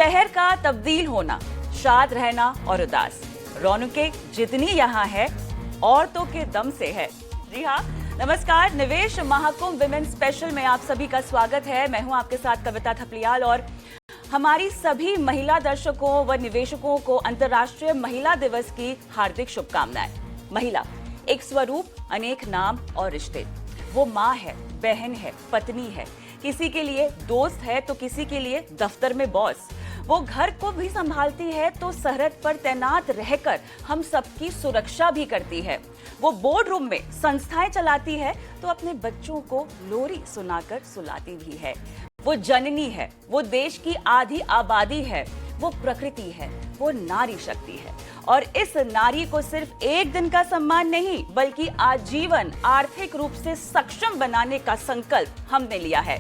शहर का तब्दील होना, शाद रहना और उदास, रौनकें जितनी यहाँ है औरतों के दम से है। जी हाँ, नमस्कार। निवेश महाकुंभ विमेन स्पेशल में आप सभी का स्वागत है। मैं हूँ आपके साथ कविता थपलियाल और हमारी सभी महिला दर्शकों व निवेशकों को अंतर्राष्ट्रीय महिला दिवस की हार्दिक शुभकामनाएं। महिला एक स्वरूप, अनेक नाम और रिश्ते। वो माँ है, बहन है, पत्नी है, किसी के लिए दोस्त है तो किसी के लिए दफ्तर में बॉस। वो घर को भी संभालती है तो सरहद पर तैनात रहकर हम सबकी सुरक्षा भी करती है। वो बोर्ड रूम में संस्थाएं चलाती है तो अपने बच्चों को लोरी सुनाकर सुलाती भी है। वो जननी है, वो देश की आधी आबादी है, वो प्रकृति है, वो नारी शक्ति है। और इस नारी को सिर्फ एक दिन का सम्मान नहीं बल्कि आजीवन आर्थिक रूप से सक्षम बनाने का संकल्प हमने लिया है।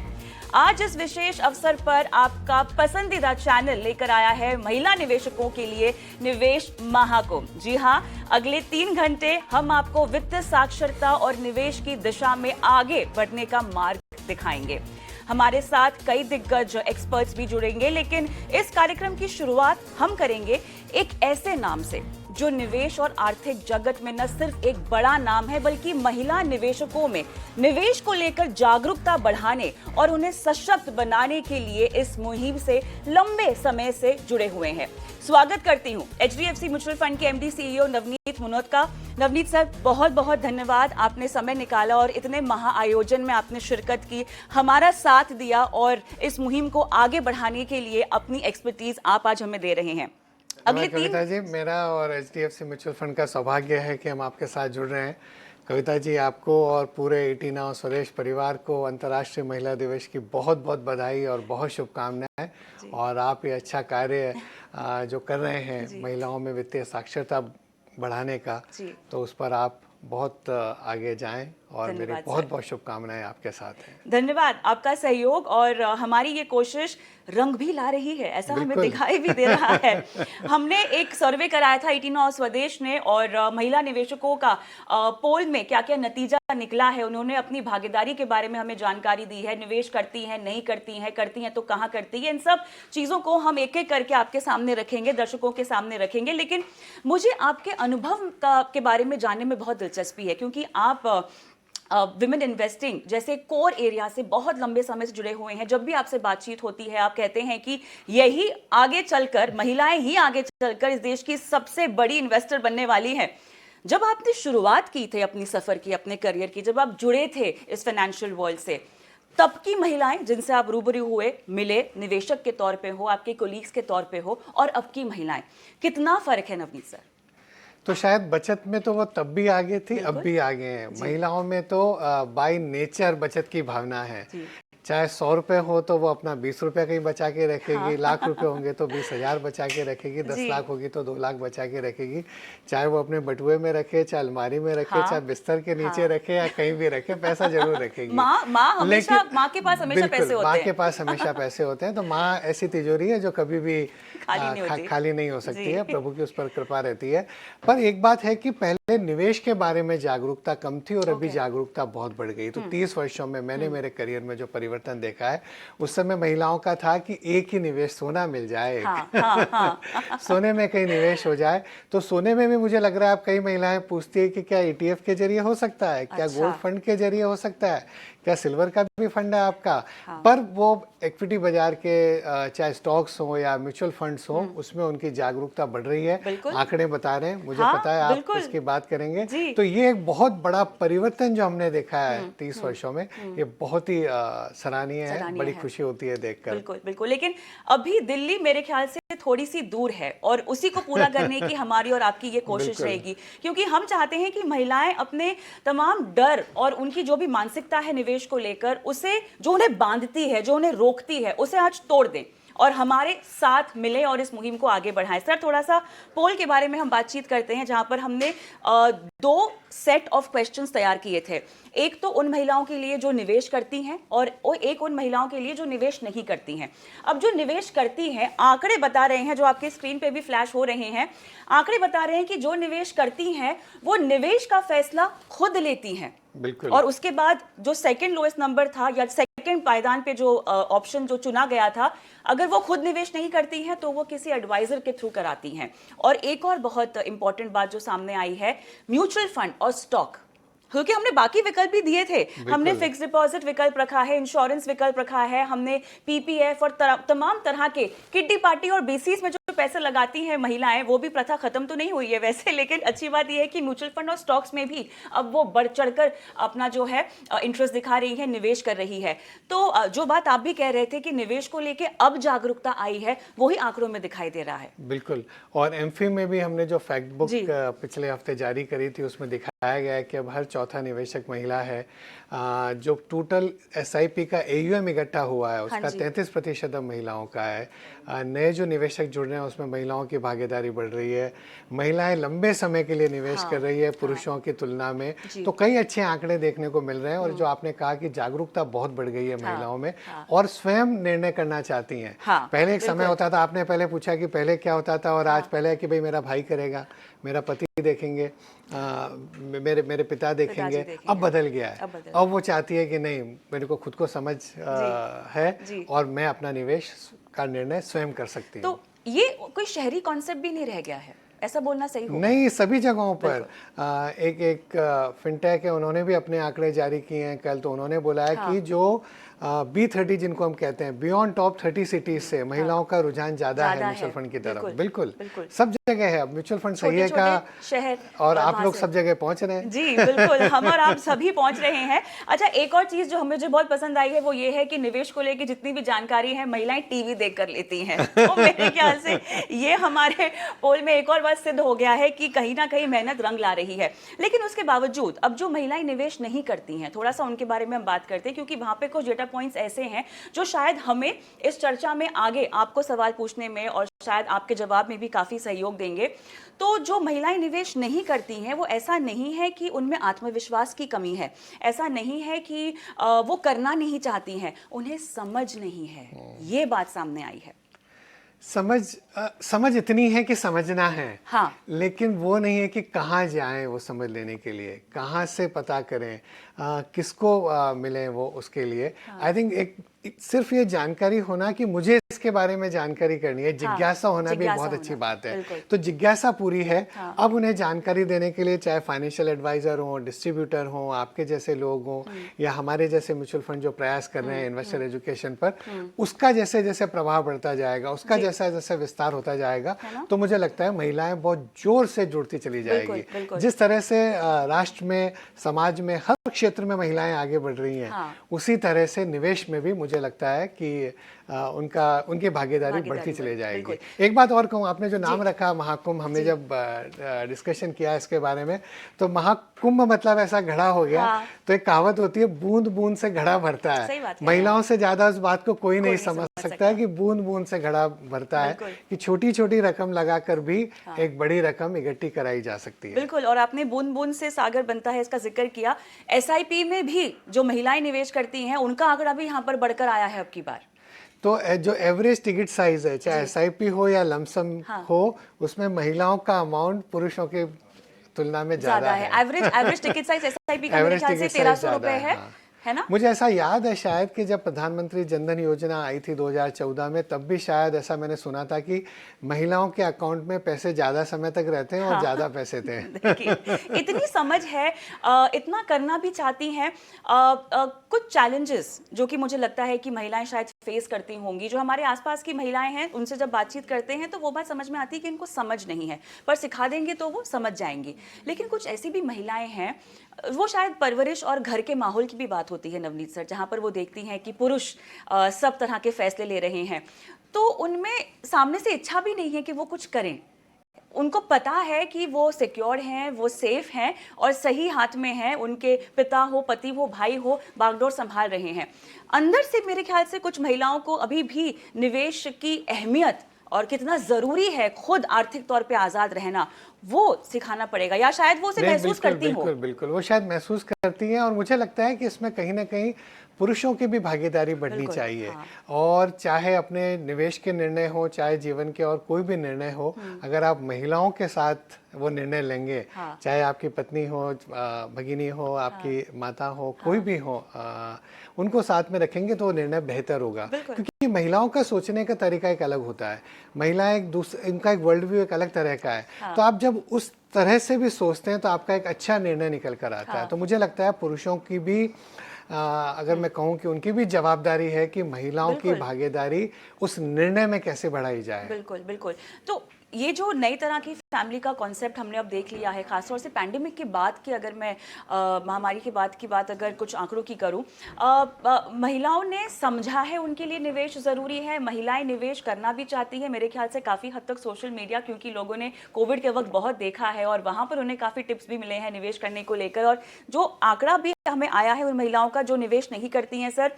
आज इस विशेष अवसर पर आपका पसंदीदा चैनल लेकर आया है महिला निवेशकों के लिए निवेश महाकुंभ। जी हाँ, अगले 3 घंटे हम आपको वित्तीय साक्षरता और निवेश की दिशा में आगे बढ़ने का मार्ग दिखाएंगे। हमारे साथ कई दिग्गज एक्सपर्ट्स भी जुड़ेंगे, लेकिन इस कार्यक्रम की शुरुआत हम करेंगे एक ऐसे नाम से जो निवेश और आर्थिक जगत में न सिर्फ एक बड़ा नाम है बल्कि महिला निवेशकों में निवेश को लेकर जागरूकता बढ़ाने और उन्हें सशक्त बनाने के लिए इस मुहिम से लंबे समय से जुड़े हुए हैं। स्वागत करती हूं HDFC म्यूचुअल फंड के MD CEO नवनीत मुनोत का। नवनीत सर, बहुत बहुत धन्यवाद, आपने समय निकाला और इतने महा आयोजन में आपने शिरकत की, हमारा साथ दिया और इस मुहिम को आगे बढ़ाने के लिए अपनी एक्सपर्टीज आप आज हमें दे रहे हैं। अगले कविता जी, मेरा और HDFC म्यूचुअल फंड का सौभाग्य है कि हम आपके साथ जुड़ रहे हैं। कविता जी, आपको और पूरे 18 स्वदेश परिवार को अंतर्राष्ट्रीय महिला दिवस की बहुत बहुत बधाई और बहुत शुभकामनाएं। और आप ये अच्छा कार्य जो कर रहे हैं महिलाओं में वित्तीय साक्षरता बढ़ाने का, तो उस पर आप बहुत आगे जाएं और मेरी बहुत बहुत शुभकामनाएं आपके साथ हैं। धन्यवाद। आपका सहयोग और हमारी ये कोशिश रंग भी ला रही है, ऐसा हमें दिखाई भी दे रहा है। हमने एक सर्वे कराया था 18 स्वदेश ने और महिला निवेशकों का पोल में क्या क्या नतीजा निकला है, उन्होंने अपनी भागीदारी के बारे में हमें जानकारी दी है। निवेश करती हैं, नहीं करती हैं, करती हैं तो कहाँ करती है, इन सब चीज़ों को हम एक एक करके आपके सामने रखेंगे, दर्शकों के सामने रखेंगे। लेकिन मुझे आपके अनुभव के बारे में जानने में बहुत दिलचस्पी है, क्योंकि आप विमेन इन्वेस्टिंग जैसे कोर एरिया से बहुत लंबे समय से जुड़े हुए हैं। जब भी आपसे बातचीत होती है आप कहते हैं कि यही आगे चलकर, महिलाएं ही आगे चलकर इस देश की सबसे बड़ी इन्वेस्टर बनने वाली हैं। जब आपने शुरुआत की थी अपनी सफ़र की, अपने करियर की, जब आप जुड़े थे इस फाइनेंशियल वर्ल्ड से, तब की महिलाएं जिनसे आप रूबरू हुए, मिले, निवेशक के तौर पे हो, आपके कोलीग्स के तौर पे हो, और अब की महिलाएं, कितना फ़र्क है नवनीत सर? तो शायद बचत में तो वो तब भी आगे थी, अब भी आगे हैं। महिलाओं में तो बाय नेचर बचत की भावना है। चाहे 100 रुपए हो तो वो अपना 20 रुपए कहीं बचा के रखेगी, लाख रुपए होंगे तो 20,000 बचा के रखेगी, 10 लाख होगी तो 2 लाख बचा के रखेगी। चाहे वो अपने बटुए में रखे, चाहे अलमारी में रखे, चाहे बिस्तर के नीचे रखे या कहीं भी रखे, पैसा जरूर रखेगी। माँ के पास हमेशा पैसे होते हैं। माँ के पास हमेशा पैसे होते हैं। तो माँ ऐसी तिजोरी है जो कभी भी खाली नहीं हो सकती है, प्रभु की उस पर कृपा रहती है। पर एक बात है कि पहले निवेश के बारे में जागरूकता कम थी और अभी जागरूकता बहुत बढ़ गई। तो 30 वर्षों में मैंने मेरे करियर में जो परिवर्तन देखा है, उस समय महिलाओं का था कि एक ही निवेश, सोना मिल जाए, सोने में कहीं निवेश हो जाए। तो सोने में भी मुझे लग रहा है अब कई महिलाएं पूछती है कि क्या ETF के जरिए हो सकता है, क्या गोल्ड फंड के जरिए हो सकता है, क्या सिल्वर का भी फंड है आपका। पर वो इक्विटी बाजार के चाहे स्टॉक्स हो या म्यूचुअल फंड्स हो, उसमें उनकी जागरूकता बढ़ रही है। आंकड़े बता रहे हैं, मुझे पता है आप इसकी बात करेंगे। तो ये एक बहुत बड़ा परिवर्तन जो हमने देखा है 30 वर्षों में, ये बहुत ही सराहनीय है, बड़ी खुशी होती है देखकर। बिल्कुल बिल्कुल। लेकिन अभी दिल्ली मेरे ख्याल से थोड़ी सी दूर है और उसी को पूरा करने की हमारी और आपकी ये कोशिश रहेगी, क्योंकि हम चाहते हैं कि महिलाएं अपने तमाम डर और उनकी जो भी मानसिकता है निवेश को लेकर, उसे जो उन्हें बांधती है, जो उन्हें रोकती है, उसे आज तोड़ दें और हमारे साथ मिले और इस मुहिम को आगे बढ़ाएं। सर, थोड़ा सा पोल के बारे में हम बातचीत करते हैं, जहां पर हमने 2 सेट ऑफ क्वेश्चंस तैयार किए थे। एक तो उन महिलाओं के लिए जो निवेश करती हैं और एक उन महिलाओं के लिए जो निवेश नहीं करती हैं। अब जो निवेश करती हैं, आंकड़े बता रहे हैं, जो आपके स्क्रीन पे भी फ्लैश हो रहे हैं, आंकड़े बता रहे हैं कि जो निवेश करती हैं वो निवेश का फैसला खुद लेती हैं। बिल्कुल। और उसके बाद जो सेकंड लोएस्ट नंबर था या सेकंड पायदान पे जो ऑप्शन जो चुना गया था, अगर वो खुद निवेश नहीं करती हैं तो वो किसी एडवाइजर के थ्रू कराती हैं। और एक और बहुत इंपॉर्टेंट बात जो सामने आई है, म्यूचुअल फंड और स्टॉक, क्योंकि हमने बाकी विकल्प भी दिए थे, हमने फिक्स डिपॉजिट विकल्प रखा है, इंश्योरेंस विकल्प रखा है, हमने पीपीएफ और तमाम तरह के किड्डी पार्टी और बीसीएस में जो पैसे लगाती हैं महिलाएं, वो भी प्रथा खत्म तो नहीं हुई है वैसे, लेकिन अच्छी बात यह है कि म्यूचुअल फंड और स्टॉक्स में भी अब वो बढ़ चढ़कर अपना जो है इंटरेस्ट दिखा रही है, निवेश कर रही है। तो जो बात आप भी कह रहे थे कि निवेश को लेके अब जागरूकता आई है, वही आंकड़ों में दिखाई दे रहा है। बिल्कुल, और एमफी में भी हमने जो फैक्ट बुक पिछले हफ्ते जारी करी थी, उसमें दिखाया गया है कि अब हर चौथा निवेशक महिला है। जो टोटल एसआईपी का एयूएम इकट्ठा हुआ है उसका 33% अब महिलाओं का है। नए जो निवेशक जुड़ रहे हैं उसमें महिलाओं की भागीदारी बढ़ रही है, महिलाएं लंबे समय के लिए निवेश कर रही है पुरुषों की तुलना में। तो कई अच्छे आंकड़े देखने को मिल रहे हैं। और जो आपने कहा कि जागरूकता बहुत बढ़ गई है महिलाओं में, और स्वयं निर्णय करना चाहती हैं। पहले एक समय होता था, आपने पहले पूछा कि पहले क्या होता था, और आज पहले है कि भाई मेरा भाई करेगा, मेरा पति देखेंगे, मेरे पिता देखेंगे। अब बदल गया है, अब वो चाहती है कि नहीं, मेरे को खुद को समझ है और मैं अपना निवेश का निर्णय स्वयं कर सकती हूँ। तो ये कोई शहरी कॉन्सेप्ट भी नहीं रह गया है, ऐसा बोलना सही होगा? नहीं, सभी जगहों पर एक फिनटेक है, उन्होंने भी अपने आंकड़े जारी किए हैं कल। तो उन्होंने बोला है कि जो B30 जिनको हम कहते हैं, बियॉन्ड टॉप 30 सिटीज से महिलाओं का रुझान ज्यादा है म्यूचुअल फंड की तरफ। बिल्कुल सब जगह है अब म्यूचुअल फंड सही है का शहर, और आप लोग सब जगह पहुंच रहे हैं। जी बिल्कुल, हम और आप सभी पहुंच रहे हैं। अच्छा, एक और चीज जो मुझे बहुत पसंद आई है वो ये है कि निवेश को लेकर जितनी भी जानकारी है महिलाएं टीवी देख कर लेती हैं। तो मेरे ख्याल से ये हमारे पोल में एक और बात सिद्ध हो गया है कि कहीं ना कहीं मेहनत रंग ला रही है। लेकिन उसके बावजूद अब जो महिलाएं निवेश नहीं करती हैं, थोड़ा सा उनके बारे में हम बात करते हैं, क्योंकि वहां पे कुछ डेटा पॉइंट्स ऐसे हैं जो शायद हमें इस चर्चा में आगे आपको सवाल पूछने में और शायद आपके जवाब में भी काफी सहयोग देंगे। तो जो महिलाएं निवेश नहीं करती हैं, वो ऐसा नहीं है कि उनमें आत्मविश्वास की कमी है, ऐसा नहीं है कि वो करना नहीं चाहती हैं, उन्हें समझ नहीं है। ये बात सामने आई है। समझ इतनी है कि समझना है, लेकिन वो नहीं है कि कहाँ जाएं वो समझ लेने के लिए, कहाँ से पता करें, किसको मिले वो उसके लिए। आई थिंक एक सिर्फ ये जानकारी होना कि मुझे इसके बारे में जानकारी करनी है, जिज्ञासा होना भी बहुत अच्छी बात है। तो जिज्ञासा पूरी है। अब उन्हें जानकारी देने के लिए चाहे फाइनेंशियल एडवाइजर हो, डिस्ट्रीब्यूटर हो, आपके जैसे लोग हों, या हमारे जैसे म्यूचुअल फंड जो प्रयास कर रहे हैं इन्वेस्टर एजुकेशन पर, उसका जैसे जैसे प्रभाव बढ़ता जाएगा, उसका जैसा जैसा विस्तार होता जाएगा, तो मुझे लगता है महिलाएं बहुत जोर से जुड़ती चली जाएगी। जिस तरह से राष्ट्र में, समाज में, हर क्षेत्र में महिलाएं आगे बढ़ रही हैं, उसी तरह से निवेश में भी मुझे लगता है कि उनकी भागीदारी बढ़ती चली जाएगी। एक बात और कहूँ, आपने जो नाम रखा महाकुंभ, हमने जब डिस्कशन किया इसके बारे में, तो महाकुंभ मतलब ऐसा घड़ा हो गया। तो एक कहावत होती है, बूंद बूंद से घड़ा भरता है। महिलाओं से ज्यादा उस बात को कोई नहीं समझ सकता है कि बूंद बूंद से घड़ा भरता है, कि छोटी छोटी रकम लगाकर भी एक बड़ी रकम इकट्ठी कराई जा सकती है। बिल्कुल, और आपने बूंद बूंद से सागर बनता है इसका जिक्र किया। एसआईपी में भी जो महिलाएं निवेश करती हैं, उनका आंकड़ा भी यहाँ पर बढ़कर आया है अब की बार। तो जो एवरेज टिकट साइज है, चाहे एसआईपी हो या लमसम हो, उसमें महिलाओं का अमाउंट पुरुषों के तुलना में ज्यादा है। एवरेज टिकट साइज एसआईपी का मेरे ख्याल से 1300 रुपए है ना? मुझे ऐसा याद है शायद कि जब प्रधानमंत्री जनधन योजना आई थी 2014 में, तब भी शायद ऐसा मैंने सुना था कि महिलाओं के अकाउंट में पैसे ज्यादा समय तक रहते हैं और ज्यादा पैसे थे। इतनी समझ है, इतना करना भी चाहती हैं। कुछ चैलेंजेस जो कि मुझे लगता है कि महिलाएं शायद फेस करती होंगी, जो हमारे आसपास की महिलाएं हैं, उनसे जब बातचीत करते हैं तो वो बात समझ में आती है कि इनको समझ नहीं है, पर सिखा देंगे तो वो समझ जाएंगी। लेकिन कुछ ऐसी भी महिलाएं हैं, वो शायद परवरिश और घर के माहौल की भी बात होती है नवनीत सर, जहाँ पर वो देखती हैं कि पुरुष सब तरह के फैसले ले रहे हैं, तो उनमें सामने से इच्छा भी नहीं है कि वो कुछ करें। उनको पता है कि वो सिक्योर हैं, वो सेफ हैं और सही हाथ में हैं, उनके पिता हो, पति हो, भाई हो, बागडोर संभाल रहे हैं। अंदर से मेरे ख्याल से कुछ महिलाओं को अभी भी निवेश की अहमियत और कितना जरूरी है खुद आर्थिक तौर पे आजाद रहना, वो सिखाना पड़ेगा, या शायद वो उसे महसूस करती हो। बिल्कुल, वो शायद महसूस करती हैं। और मुझे लगता है कि इसमें कहीं ना कहीं पुरुषों की भी भागीदारी बढ़नी चाहिए। हाँ। और चाहे अपने निवेश के निर्णय हो, चाहे जीवन के और कोई भी निर्णय हो, अगर आप महिलाओं के साथ वो निर्णय लेंगे, हाँ। चाहे आपकी पत्नी हो, भगिनी हो, आपकी माता हो, कोई भी हो, उनको साथ में रखेंगे तो वो निर्णय बेहतर होगा। क्योंकि महिलाओं का सोचने का तरीका एक अलग होता है, महिलाएं इनका एक वर्ल्ड व्यू एक अलग तरह का है। तो आप जब उस तरह से भी सोचते हैं तो आपका एक अच्छा निर्णय निकल कर आता है। तो मुझे लगता है पुरुषों की भी अगर मैं कहूँ कि उनकी भी जवाबदारी है कि महिलाओं की भागीदारी उस निर्णय में कैसे बढ़ाई जाए। बिल्कुल बिल्कुल। तो ये जो नई तरह की फैमिली का कॉन्सेप्ट हमने अब देख लिया है, खासतौर से पैंडेमिक के बाद की, अगर मैं महामारी के बाद की बात अगर कुछ आंकड़ों की करूं, महिलाओं ने समझा है उनके लिए निवेश ज़रूरी है, महिलाएं निवेश करना भी चाहती है। मेरे ख्याल से काफ़ी हद तक सोशल मीडिया, क्योंकि लोगों ने कोविड के वक्त बहुत देखा है और वहाँ पर उन्हें काफ़ी टिप्स भी मिले हैं निवेश करने को लेकर। और जो आंकड़ा भी हमें आया है उन महिलाओं का जो निवेश नहीं करती हैं सर,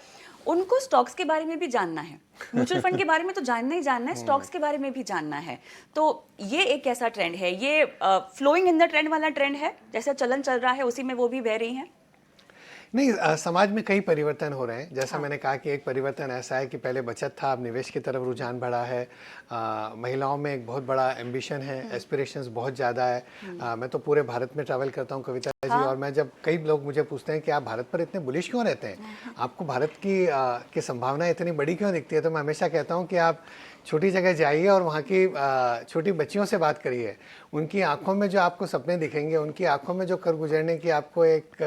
उनको स्टॉक्स के बारे में भी जानना है, म्यूचुअल फंड के बारे में तो जानना ही जानना है, स्टॉक्स के बारे में भी जानना है। तो ये एक कैसा ट्रेंड है? ये फ्लोइंग इन द ट्रेंड वाला ट्रेंड है, जैसा चलन चल रहा है उसी में वो भी बह रही हैं? नहीं, समाज में कई परिवर्तन हो रहे हैं। जैसा मैंने कहा कि एक परिवर्तन ऐसा है कि पहले बचत था, अब निवेश की तरफ रुझान बढ़ा है। महिलाओं में एक बहुत बड़ा एम्बिशन है, एस्पिरेशंस बहुत ज़्यादा है। मैं तो पूरे भारत में ट्रैवल करता हूँ कविता जी, और मैं जब कई लोग मुझे पूछते हैं कि आप भारत पर इतने बुलिश क्यों रहते हैं, आपको भारत की संभावना इतनी बड़ी क्यों दिखती है, तो मैं हमेशा कहता हूँ कि आप छोटी जगह जाइए और वहाँ की छोटी बच्चियों से बात करिए। उनकी आंखों में जो आपको सपने दिखेंगे, उनकी आंखों में जो कर गुजरने की आपको एक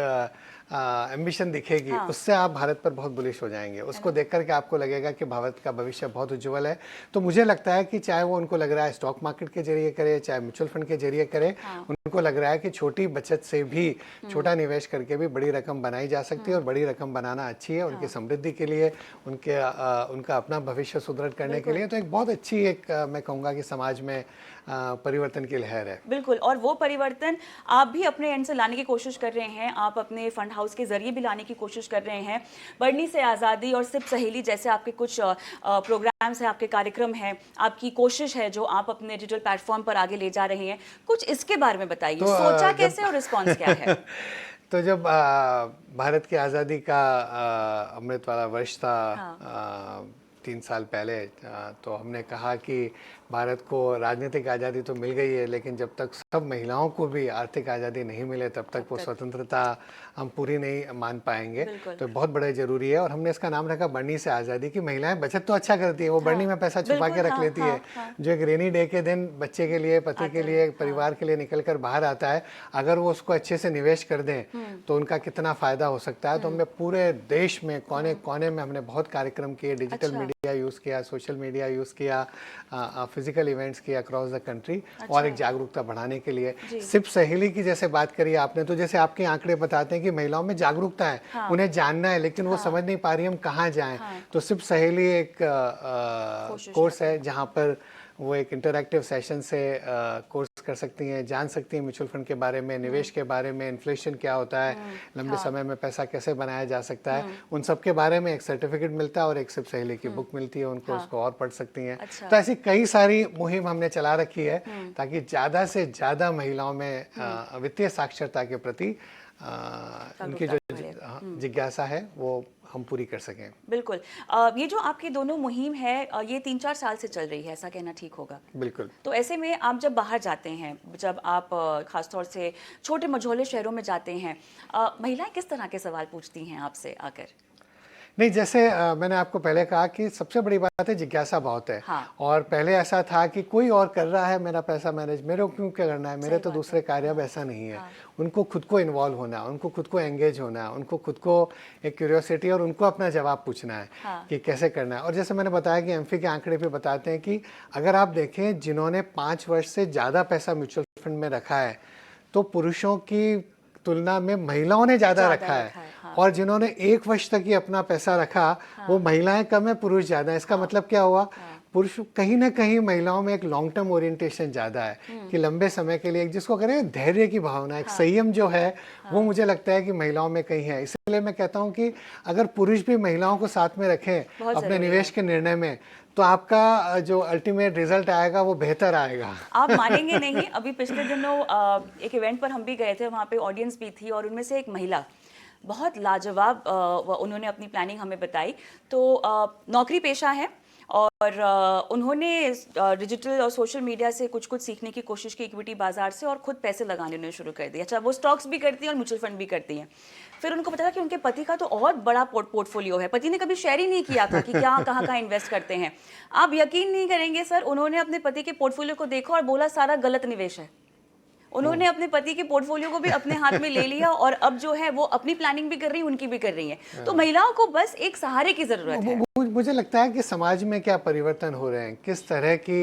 एम्बिशन दिखेगी, उससे आप भारत पर बहुत बुलिश हो जाएंगे। उसको देख करके आपको लगेगा कि भारत का भविष्य बहुत उज्जवल है। तो मुझे लगता है कि चाहे वो उनको लग रहा है स्टॉक मार्केट के जरिए करे, चाहे म्यूचुअल फंड के जरिए करे, उनको लग रहा है कि छोटी बचत से भी, छोटा निवेश करके भी बड़ी रकम बनाई जा सकती है। और बड़ी रकम बनाना अच्छी है उनकी समृद्धि के लिए, उनका अपना भविष्य सुदृढ़ करने के लिए। तो एक बहुत अच्छी मैं कहूँगा कि समाज में परिवर्तन की लहर है। बिल्कुल, और वो परिवर्तन आप भी अपने एंड से लाने की कोशिश कर रहे हैं, आप अपने फंड हाउस के जरिए भी लाने की कोशिश कर रहे हैं। बढ़नी से आज़ादी और सिर्फ सहेली जैसे आपके कुछ प्रोग्राम्स हैं, आपके कार्यक्रम हैं, आपकी कोशिश है जो आप अपने डिजिटल प्लेटफॉर्म पर आगे ले जा रहे हैं। कुछ इसके बारे में बताइए, तो सोचा कैसे और रिस्पॉन्स क्या है? तो जब भारत की आज़ादी का अमृत वाला वर्ष था, 3 साल पहले, तो हमने कहा कि भारत को राजनीतिक आज़ादी तो मिल गई है, लेकिन जब तक सब महिलाओं को भी आर्थिक आज़ादी नहीं मिले तब तक वो स्वतंत्रता हम पूरी नहीं मान पाएंगे। तो बहुत बड़ा ज़रूरी है। और हमने इसका नाम रखा बढ़नी से आज़ादी, की महिलाएं बचत तो अच्छा करती है, वो बढ़नी में पैसा छुपा के रख लेती है, जो एक रेनी डे के दिन बच्चे के लिए, पति के लिए, परिवार के लिए निकल कर बाहर आता है, अगर वो उसको अच्छे से निवेश कर दें तो उनका कितना फ़ायदा हो सकता है। तो हमने पूरे देश में कोने कोने में हमने बहुत कार्यक्रम किए, डिजिटल मीडिया यूज़ किया, सोशल मीडिया यूज़ किया, फिजिकल इवेंट्स किए अक्रॉस द कंट्री, और एक जागरूकता बढ़ाने के लिए। सिर्फ सहेली की जैसे बात करी आपने, तो जैसे आपके आंकड़े बताते हैं कि महिलाओं में जागरूकता है, उन्हें जानना है, लेकिन वो समझ नहीं पा रही हम कहाँ जाएं। तो सिर्फ सहेली एक कोर्स है जहाँ पर वो एक इंटरैक्टिव सेशन से कोर्स कर सकती हैं, जान सकती हैं म्यूचुअल फंड के बारे में, निवेश के बारे में, इन्फ्लेशन क्या होता है, लंबे समय में पैसा कैसे बनाया जा सकता है, उन सब के बारे में एक सर्टिफिकेट मिलता है और एक सिर्फ सहेली की बुक मिलती है उनको, उसको और पढ़ सकती हैं। तो ऐसी कई सारी मुहिम हमने चला रखी है ताकि ज़्यादा से ज़्यादा महिलाओं में वित्तीय साक्षरता के प्रति उनकी जो जिज्ञासा है वो हम पूरी कर सकें। बिल्कुल। ये जो आपकी दोनों मुहिम है ये 3-4 साल से चल रही है, ऐसा कहना ठीक होगा? बिल्कुल। तो ऐसे में आप जब बाहर जाते हैं, जब आप खासतौर से छोटे मझोले शहरों में जाते हैं, महिलाएं किस तरह के सवाल पूछती हैं आपसे आकर? नहीं, जैसे मैंने आपको पहले कहा कि सबसे बड़ी बात है जिज्ञासा बहुत है। और पहले ऐसा था कि कोई और कर रहा है मेरा पैसा मैनेज, मेरे को क्यों क्या करना है, मेरे तो दूसरे कार्य। अब ऐसा नहीं है। उनको खुद को इन्वॉल्व होना है, उनको खुद को एंगेज होना है, उनको खुद को एक क्यूरियोसिटी और उनको अपना जवाब पूछना है कि कैसे करना है। और जैसे मैंने बताया कि एमफी के आंकड़े भी बताते हैं कि अगर आप देखें जिन्होंने 5 वर्ष से ज़्यादा पैसा म्यूचुअल फंड में रखा है तो पुरुषों की तुलना में महिलाओं ने ज़्यादा रखा है। और जिन्होंने 1 वर्ष तक ही अपना पैसा रखा वो महिलाएं कम है, पुरुष ज़्यादा है। इसका मतलब क्या हुआ? पुरुष कहीं ना कहीं महिलाओं में एक लॉन्ग टर्म ओरिएंटेशन ज़्यादा है कि लंबे समय के लिए जिसको करें धैर्य की भावना, एक संयम जो है वो मुझे लगता है कि महिलाओं में कहीं है। इसलिए मैं कहता हूँ कि अगर पुरुष भी महिलाओं को साथ में रखें अपने निवेश के निर्णय में तो आपका जो अल्टीमेट रिजल्ट आएगा वो बेहतर आएगा। आप मानेंगे नहीं, अभी पिछले दिनों एक इवेंट पर हम भी गए थे, वहाँ पे ऑडियंस भी थी और उनमें से एक महिला बहुत लाजवाब उन्होंने अपनी प्लानिंग हमें बताई। तो नौकरी पेशा है और उन्होंने डिजिटल और सोशल मीडिया से कुछ कुछ सीखने की कोशिश की, इक्विटी बाजार से, और खुद पैसे लगाने उन्होंने शुरू कर दिया। अच्छा, वो स्टॉक्स भी करती हैं और म्यूचुअल फंड भी करती हैं। फिर उनको पता था कि उनके पति का तो और बड़ा पोर्टफोलियो है। पति ने कभी शेयर ही नहीं किया था कि क्या कहाँ इन्वेस्ट करते हैं। आप यकीन नहीं करेंगे सर, उन्होंने अपने पति के पोर्टफोलियो को देखा और बोला सारा गलत निवेश है। उन्होंने अपने पति के पोर्टफोलियो को भी अपने हाथ में ले लिया और अब जो है वो अपनी प्लानिंग भी कर रही है, उनकी भी कर रही है। तो महिलाओं को बस एक सहारे की जरूरत है। मुझे लगता है कि समाज में क्या परिवर्तन हो रहे हैं, किस तरह की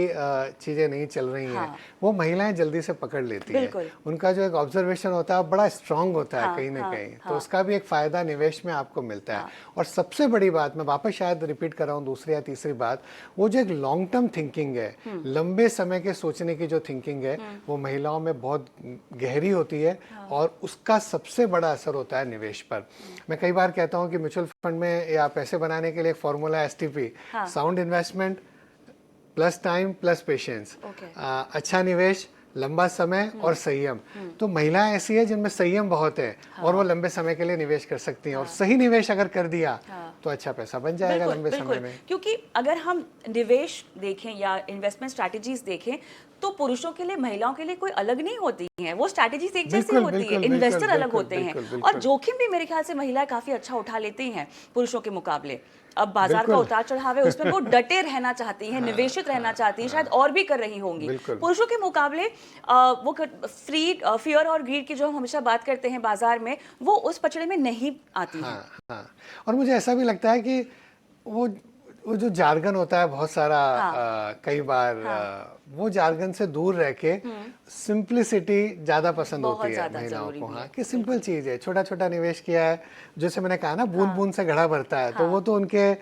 चीजें नहीं चल रही हैं, वो महिलाएं जल्दी से पकड़ लेती हैं। उनका जो एक ऑब्जर्वेशन होता है बड़ा स्ट्रांग होता है कहीं ना कहीं, तो उसका भी एक फायदा निवेश में आपको मिलता है। और सबसे बड़ी बात, मैं वापस शायद रिपीट कर रहा हूँ, दूसरी या तीसरी बात, वो जो एक लॉन्ग टर्म थिंकिंग है, लंबे समय के सोचने की जो थिंकिंग है, वो महिलाओं में बहुत गहरी होती है और उसका सबसे बड़ा असर होता है निवेश पर। मैं कई बार कहता हूँ कि म्यूचुअल फंड में या पैसे बनाने के लिए एक formula STP, sound investment plus time plus patience, अच्छा निवेश, लंबा समय और संयम। तो महिलाएं ऐसी है जिनमें संयम बहुत है और वो लंबे समय के लिए निवेश कर सकती हैं और सही निवेश अगर कर दिया तो अच्छा पैसा बन जाएगा लंबे समय में। क्योंकि अगर हम निवेश देखें या इन्वेस्टमेंट स्ट्रैटेजीज देखें तो पुरुषों के लिए महिलाओं के लिए कोई अलग नहीं होती हैं, वो स्ट्रैटेजीज एक जैसी होती है, इन्वेस्टर अलग होते हैं और जोखिम भी मेरे ख्याल से महिलाएं काफी अच्छा उठा लेती हैं पुरुषों के मुकाबले। अब बाजार का उतार चढ़ाव है, उसमें वो डटे रहना चाहती हैं, निवेशित रहना चाहती हैं, शायद और भी कर रही होंगी। पुरुषों के मुकाबले वो फियर और ग्रीड की जो हम हमेशा बात करते हैं बाजार में, वो उस पचड़े में नहीं आती है। और मुझे ऐसा भी लगता है कि वो जो जार्गन होता है बहुत सारा, कई बार वो जार्गन से दूर रह के सिंप्लिसिटी ज्यादा पसंद होती है महिलाओं को। हाँ, कि सिंपल चीज है, छोटा छोटा निवेश किया है, जैसे मैंने कहा ना, बूंद बूंद से घड़ा भरता है, तो वो तो उनके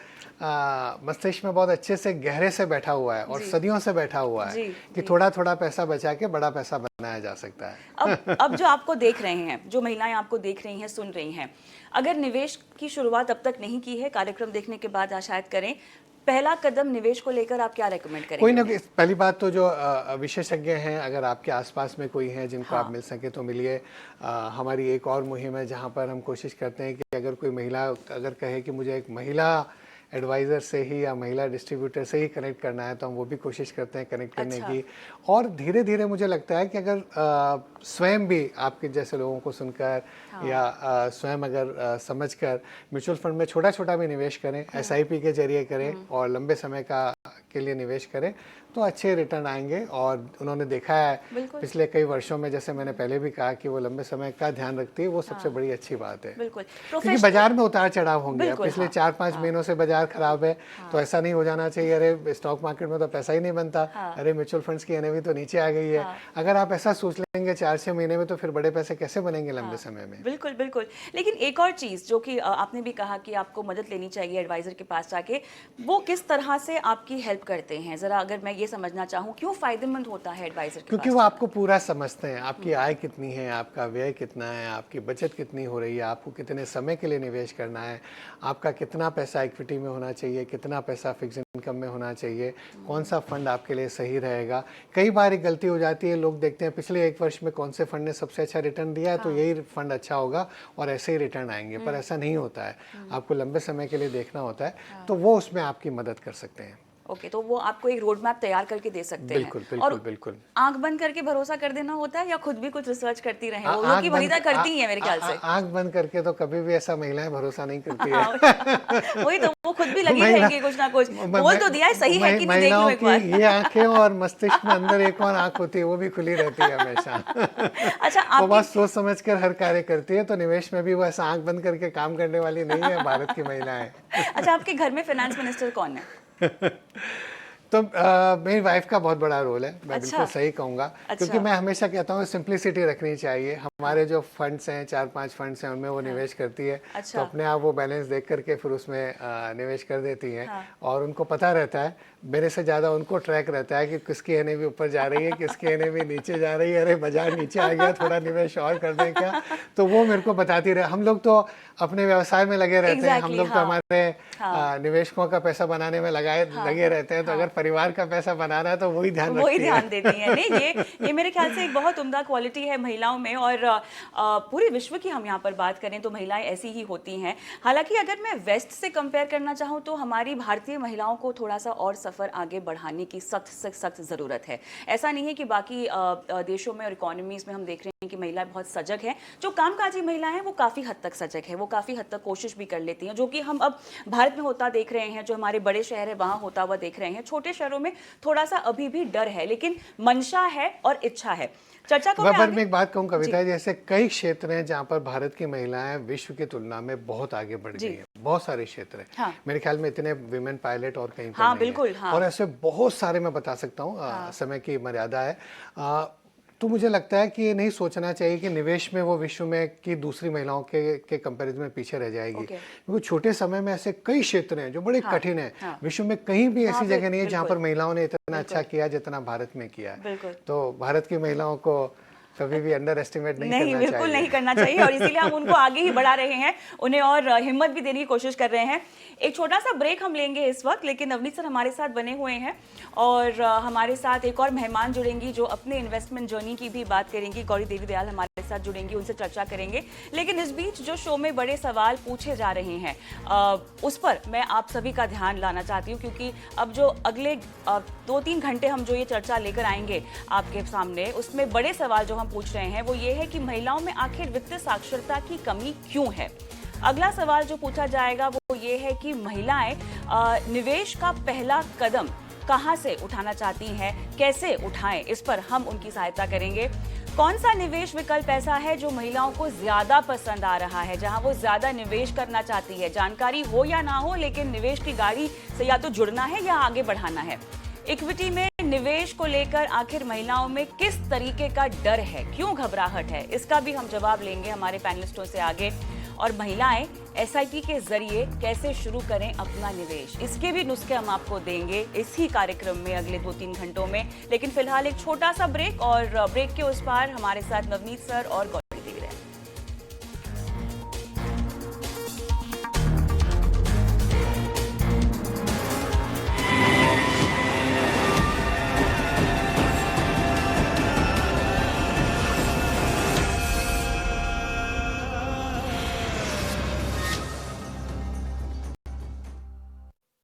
मस्तिष्क में बहुत अच्छे से गहरे से बैठा हुआ है और सदियों से बैठा हुआ है कि थोड़ा थोड़ा पैसा बचा के बड़ा पैसा बनाया जा सकता है। अब जो आपको देख रहे हैं, जो महिलाएं आपको देख रही हैं, सुन रही हैं, अगर निवेश की शुरुआत अब तक नहीं की है, कार्यक्रम देखने के बाद शायद करें, पहला कदम निवेश को लेकर आप क्या रेकमेंड करेंगे? कोई ना, पहली बात तो जो विशेषज्ञ हैं, अगर आपके आसपास में कोई है जिनको आप मिल सके तो मिलिए। हमारी एक और मुहिम है जहां पर हम कोशिश करते हैं कि अगर कोई महिला अगर कहे कि मुझे एक महिला एडवाइज़र से ही या महिला डिस्ट्रीब्यूटर से ही कनेक्ट करना है, तो हम वो भी कोशिश करते हैं कनेक्ट करने की। और धीरे धीरे मुझे लगता है कि अगर स्वयं भी आपके जैसे लोगों को सुनकर या स्वयं अगर समझकर म्यूचुअल फंड में छोटा छोटा भी निवेश करें, एसआईपी के जरिए करें और लंबे समय के लिए निवेश करें, तो अच्छे रिटर्न आएंगे। और उन्होंने देखा है पिछले कई वर्षों में, जैसे मैंने पहले भी कहा, कि वो लंबे समय का ध्यान रखती है, वो सबसे बड़ी अच्छी बात है। क्योंकि बाजार में उतार चढ़ाव होंगे, पिछले 4-5 महीनों से बाजार खराब है, तो ऐसा नहीं हो जाना चाहिए अरे स्टॉक मार्केट में तो पैसा ही नहीं बनता, अरे म्यूचुअल फंड्स की एनएवी तो नीचे आ गई है। अगर आप ऐसा सोच लेंगे 4-6 महीने में, तो फिर बड़े पैसे कैसे बनेंगे लंबे समय में। बिल्कुल बिल्कुल। लेकिन एक और चीज जो कि आपने भी कहा कि आपको मदद लेनी चाहिए एडवाइजर के पास जाके, वो किस तरह से आपकी हेल्प करते हैं, जरा अगर मैं ये समझना चाहूँ, क्यों फायदेमंद होता है एडवाइजर के पास? क्योंकि वो आपको पूरा समझते हैं, आपकी आय कितनी है, आपका व्यय कितना है, आपकी बचत कितनी हो रही है, आपको कितने समय के लिए निवेश करना है, आपका कितना पैसा इक्विटी में होना चाहिए, कितना पैसा फिक्स इनकम में होना चाहिए, कौन सा फंड आपके लिए सही रहेगा। कई बार एक गलती हो जाती है, लोग देखते हैं पिछले 1 वर्ष में कौन से फंड ने सबसे अच्छा रिटर्न दिया है, तो यही फंड अच्छा होगा और ऐसे ही रिटर्न आएंगे, पर ऐसा नहीं होता है। आपको लंबे समय के लिए देखना होता है, तो वो उसमें आपकी मदद कर सकते हैं। ओके, तो वो आपको एक रोड मैप तैयार करके दे सकते हैं। बिल्कुल बिल्कुल। आंख बंद करके भरोसा कर देना होता है या खुद भी कुछ रिसर्च करती रहें? वो लोग की वनिता करती हैं मेरे ख्याल से। आंख बंद करके तो कभी भी ऐसा महिलाएं भरोसा नहीं करती है। वही तो, वो खुद भी लगी रहेंगी कुछ ना कुछ, बोल तो दिया है, सही है कि नहीं, देख लो एक बार। ये आंखें और मस्तिष्क में अंदर एक और आंख होती है, वो भी खुली रहती है हमेशा। अच्छा, वो बस सोच समझ कर हर कार्य करती है, तो निवेश में भी वो ऐसा आंख बंद करके काम करने वाली नहीं है भारत की महिलाएं। अच्छा, आपके घर में फाइनेंस मिनिस्टर कौन है? तो मेरी वाइफ का बहुत बड़ा रोल है, मैं बिल्कुल सही कहूँगा। क्योंकि मैं हमेशा कहता हूँ सिंप्लिसिटी रखनी चाहिए। हमारे जो फंड्स हैं, 4-5 फंड्स हैं, उनमें वो निवेश करती है, तो अपने आप वो बैलेंस देख करके फिर उसमें निवेश कर देती हैं। और उनको पता रहता है, मेरे से ज़्यादा उनको ट्रैक रहता है कि किसकी एनएवी ऊपर जा रही है, किसकी एनएवी नीचे जा रही है, अरे बाजार नीचे आ गया, थोड़ा निवेश और कर दें क्या, तो वो मेरे को बताती रहे। हम लोग तो अपने व्यवसाय में लगे रहते हैं, हम लोग तो हमारे निवेशकों का पैसा बनाने में लगे रहते हैं, तो अगर परिवार का पैसा बनाना है तो वही ध्यान देती है। नहीं, ये मेरे ख्याल से एक बहुत उम्दा क्वालिटी है महिलाओं में, और पूरे विश्व की हम यहाँ पर बात करें तो महिलाएं ऐसी ही होती हैं। हालांकि अगर मैं वेस्ट से कंपेयर करना चाहूँ तो हमारी भारतीय महिलाओं को थोड़ा सा और सफ़र आगे बढ़ाने की सख्त ज़रूरत है। ऐसा नहीं है कि बाकी देशों में और इकोनॉमीज़ में हम देख रहे हैं कि महिलाएं बहुत सजग हैं। जो कामकाजी महिलाएं हैं वो काफ़ी हद तक सजग है, वो काफ़ी हद तक कोशिश भी कर लेती हैं, जो कि हम अब भारत में होता देख रहे हैं, जो हमारे बड़े शहर है वहाँ होता हुआ देख रहे हैं। छोटे शहरों में थोड़ा सा अभी भी डर है, लेकिन मंशा है और इच्छा है। चर्चा को मैं एक बात कहूँ कविता, जैसे कई क्षेत्र हैं जहाँ पर भारत की महिलाएं विश्व की तुलना में बहुत आगे बढ़ गई हैं, बहुत सारे क्षेत्र हैं। हाँ। मेरे ख्याल में इतने विमेन पायलट और कहीं पर नहीं बिल्कुल, है। और ऐसे बहुत सारे मैं बता सकता हूँ, समय की मर्यादा है। तो मुझे लगता है कि ये नहीं सोचना चाहिए कि निवेश में वो विश्व में की दूसरी महिलाओं के कंपैरिजन में पीछे रह जाएगी, क्योंकि छोटे समय में ऐसे कई क्षेत्र हैं जो बड़े कठिन हैं। विश्व में कहीं भी ऐसी जगह नहीं है जहाँ पर महिलाओं ने इतना अच्छा किया जितना भारत में किया है। तो भारत की महिलाओं को कभी भी अंडर एस्टिमेट नहीं बिल्कुल नहीं करना चाहिए, और इसीलिए हम उनको आगे ही बढ़ा रहे हैं, उन्हें और हिम्मत भी देने की कोशिश कर रहे हैं। एक छोटा सा ब्रेक हम लेंगे इस वक्त, लेकिन नवनीत सर हमारे साथ बने हुए हैं और हमारे साथ एक और मेहमान जुड़ेंगी जो अपने इन्वेस्टमेंट जर्नी की भी बात करेंगी। गौरी देवी दयाल हमारे साथ जुड़ेंगी, उनसे चर्चा करेंगे। लेकिन इस बीच जो शो में बड़े सवाल पूछे जा रहे हैं उस पर मैं आप सभी का ध्यान लाना चाहती हूँ, क्योंकि अब जो अगले 2-3 घंटे हम जो ये चर्चा लेकर आएंगे आपके सामने, उसमें बड़े सवाल जो हम पूछ रहे हैं वो ये है कि महिलाओं में आखिर वित्तीय साक्षरता की कमी क्यों है। अगला सवाल जो पूछा जाएगा वो ये है कि महिलाएं निवेश का पहला कदम कहां से उठाना चाहती हैं, कैसे उठाएं, इस पर हम उनकी सहायता करेंगे। कौन सा निवेश विकल्प ऐसा है जो महिलाओं को ज्यादा पसंद आ रहा है, जहां वो ज्यादा निवेश करना चाहती है, जानकारी हो या ना हो, लेकिन निवेश की गाड़ी से या तो जुड़ना है या आगे बढ़ाना है। इक्विटी में निवेश को लेकर आखिर महिलाओं में किस तरीके का डर है, क्यों घबराहट है, इसका भी हम जवाब लेंगे हमारे पैनलिस्टों से आगे। और महिलाएं एसआईपी के जरिए कैसे शुरू करें अपना निवेश, इसके भी नुस्खे हम आपको देंगे इसी कार्यक्रम में अगले 2-3 घंटों में। लेकिन फिलहाल एक छोटा सा ब्रेक, और ब्रेक के उस पार हमारे साथ नवनीत सर और